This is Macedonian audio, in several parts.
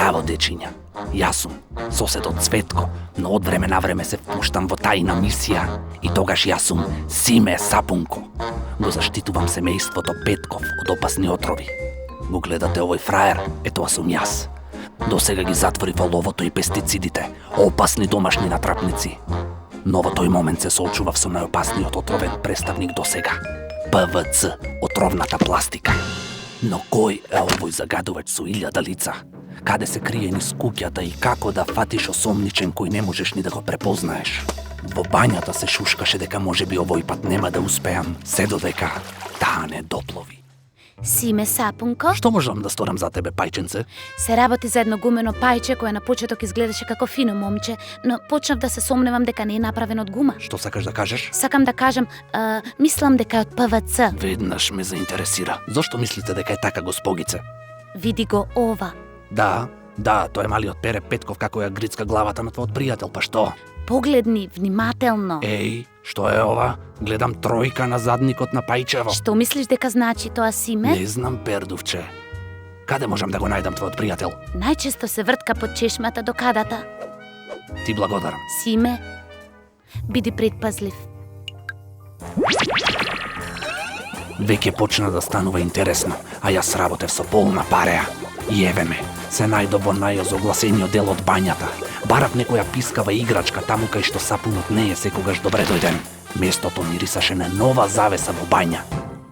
Здраво, дечиња. Јас сум соседот Цветко, но од време на време се впуштам во тајна мисија и тогаш јас сум Симе Сапунко. Го заштитувам семејството Петков од опасни отрови. Го гледате овој фраер, тоа сум јас. До сега ги затвори во ловото и пестицидите, опасни домашни натрапници. Но во тој момент се соочував со најопасниот отровен представник до сега. ПВЦ, отровната пластика. Но кој е овој загадувач со 1000 лица? Каде се крие низ куќата и како да фатиш осомничен кој не можеш ни да го препознаеш? Во бањата се шушкаше дека можеби овој пат нема да успеам, се додека таа не доплови. Симе Сапунко? Што можам да сторам за тебе, пајченце? Се работи за едно гумено пајче кое на почеток изгледаше како фино момче, но почнав да се сомневам дека не е направено од гума. Што сакаш да кажеш? Сакам да кажам, мислам дека е од ПВЦ. Веднаш ме заинтересира. Зошто мислите дека е така, госпогице? Види го ова. Да, тоа е малиот Пере Петков како ја грицка главата на твојот пријател, па што? Погледни внимателно. Еј, што е ова? Гледам тројка на задникот на пајчево. Што мислиш дека значи тоа, Симе? Не знам, пердувче. Каде можам да го најдам твојот пријател? Најчесто се вртка под чешмата до кадата. Ти благодарам. Симе, биди предпазлив. Веќе почна да станува интересно, а јас работев со полна пареа. И еве ме, се најдов во најозогласениот дел од бањата. Барав некоја пискава играчка таму кај што сапунот не е секогаш добре дојден. Местото мирисаше на нова завеса во бања.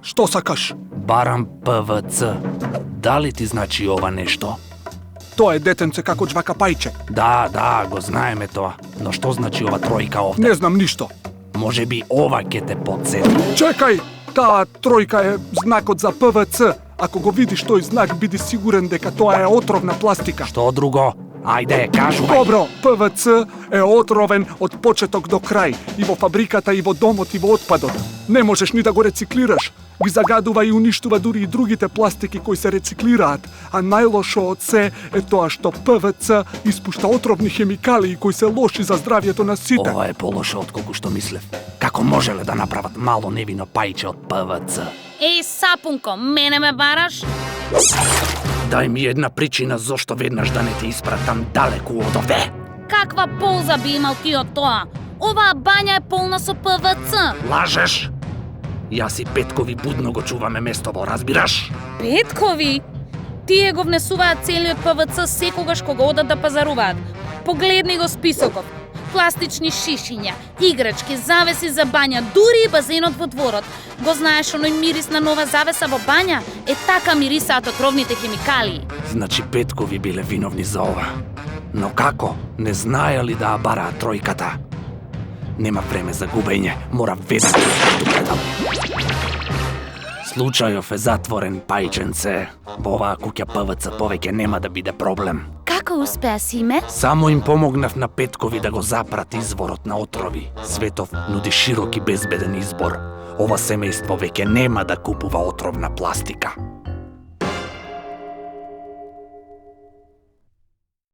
Што сакаш? Барам ПВЦ. Дали ти значи ова нешто? Тоа е детенце како џвака пајче. Да, го знаеме тоа. Но што значи ова тројка овде? Не знам ништо. Може би ова ќе те подсети. Чекај, таа тројка е знакот за ПВЦ. Ако го видиш тој знак, биди сигурен дека тоа е отровна пластика. Што друго? Ајде, кажувај. Добро, ПВЦ е отровен од почеток до крај, и во фабриката, и во домот, и во отпадот. Не можеш ни да го рециклираш. Ги загадува и уништува дури и другите пластики кои се рециклираат, а најлошо од се е тоа што ПВЦ испушта отровни хемикалии кои се лоши за здравјето на сите. Ова е полошо отколку што мислев. Како можеле да направат мало невино пајче од ПВЦ? Еј, Сапунко, мене ме бараш? Дај ми една причина зошто веднаш да не те испратам далеку од овде. Каква полза би имал ти од тоа? Оваа бања е полна со ПВЦ. Лажеш? Јас и Петкови будно го чуваме местово, разбираш? Петкови? Тие го внесуваат целиот ПВЦ секогаш кога одат да пазаруваат. Погледни го списокот. Пластични шишиња, играчки, завеси за бања, дури и базенот во дворот. Го знаеш оној мирис на нова завеса во бања? Е така мирисаат отровните хемикалии. Значи Петкови биле виновни за ова. Но како? Не знаеле да ја бараат тројката? Нема време за губење, мора веднаш да предам. Случајов е затворен, пајченце. Во оваа куќа ПВЦ повеќе нема да биде проблем. Како успеа, Симе? Само им помогнав на Петкови да го запрат изворот на отрови. Светов нуди широк и безбеден избор. Ова семејство веќе нема да купува отровна пластика.